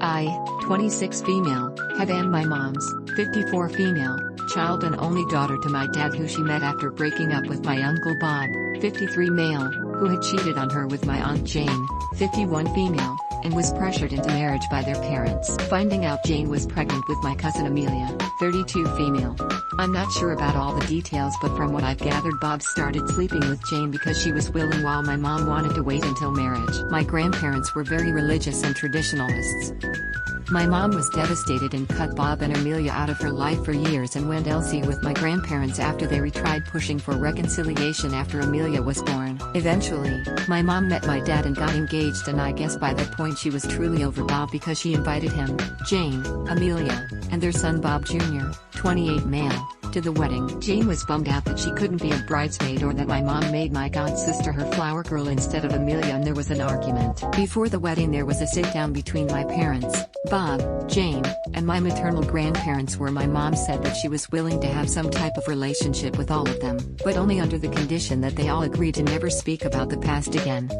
I, 26 female, have and my mom's, 54 female, child and only daughter to my dad who she met after breaking up with my uncle Bob, 53 male, who had cheated on her with my aunt Jane, 51 female, and was pressured into marriage by their parents. Finding out Jane was pregnant with my cousin Amelia, 32 female. I'm not sure about all the details, but from what I've gathered, Bob started sleeping with Jane because she was willing while my mom wanted to wait until marriage. My grandparents were very religious and traditionalists. My mom was devastated and cut Bob and Amelia out of her life for years and went LC with my grandparents after they tried pushing for reconciliation after Amelia was born. Eventually, my mom met my dad and got engaged, and I guess by that point she was truly over Bob because she invited him, Jane, Amelia, and their son Bob Jr., 28 male, to the wedding. Jane was bummed out that she couldn't be a bridesmaid or that my mom made my godsister her flower girl instead of Amelia, and there was an argument. Before the wedding there was a sit-down between my parents, Bob, Jane, and my maternal grandparents where my mom said that she was willing to have some type of relationship with all of them, but only under the condition that they all agreed to never speak about the past again.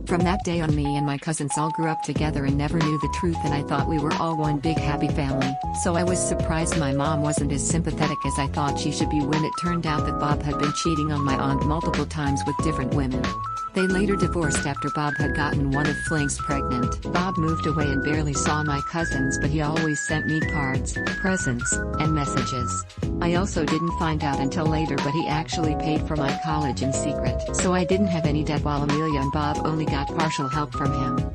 From that day on, me and my cousins all grew up together and never knew the truth, and I thought we were all one big happy family, so I was surprised my mom wasn't as sympathetic as I thought she should be when it turned out that Bob had been cheating on my aunt multiple times with different women. They later divorced after Bob had gotten one of Flink's pregnant. Bob moved away and barely saw my cousins, but he always sent me cards, presents, and messages. I also didn't find out until later, but he actually paid for my college in secret. So I didn't have any debt while Amelia and Bob only got partial help from him.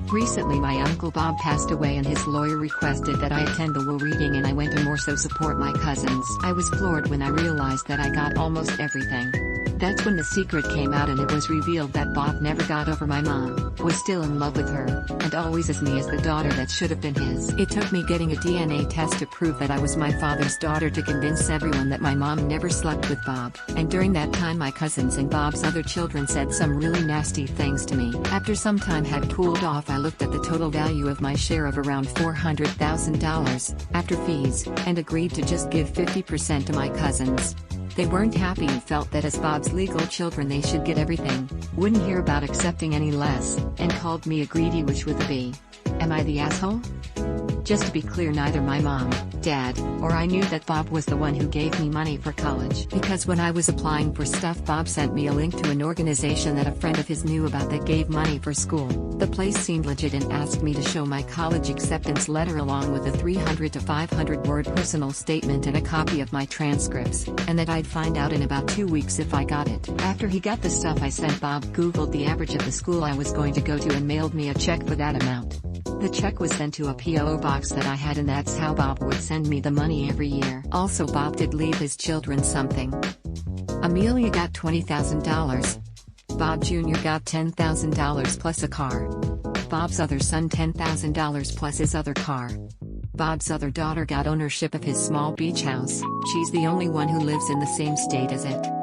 Recently my uncle Bob passed away and his lawyer requested that I attend the will reading, and I went to more so support my cousins. I was floored when I realized that I got almost everything. That's when the secret came out and it was revealed that Bob never got over my mom, was still in love with her, and always as me as the daughter that should have been his. It took me getting a DNA test to prove that I was my father's daughter to convince everyone that my mom never slept with Bob, and during that time my cousins and Bob's other children said some really nasty things to me. After some time had cooled off, I looked at the total value of my share of around $400,000, after fees, and agreed to just give 50% to my cousins. They weren't happy and felt that as Bob's legal children they should get everything, wouldn't hear about accepting any less, and called me a greedy witch with a B. Am I the asshole? Just to be clear, neither my mom, dad, or I knew that Bob was the one who gave me money for college. Because when I was applying for stuff, Bob sent me a link to an organization that a friend of his knew about that gave money for school. The place seemed legit and asked me to show my college acceptance letter along with a 300 to 500 word personal statement and a copy of my transcripts, and that I'd find out in about 2 weeks if I got it. After he got the stuff I sent, Bob Googled the average of the school I was going to go to and mailed me a check for that amount. The check was sent to a P.O. box that I had, and that's how Bob would send me the money every year. Also, Bob did leave his children something. Amelia got $20,000. Bob Jr. got $10,000 plus a car. Bob's other son $10,000 plus his other car. Bob's other daughter got ownership of his small beach house. She's the only one who lives in the same state as it.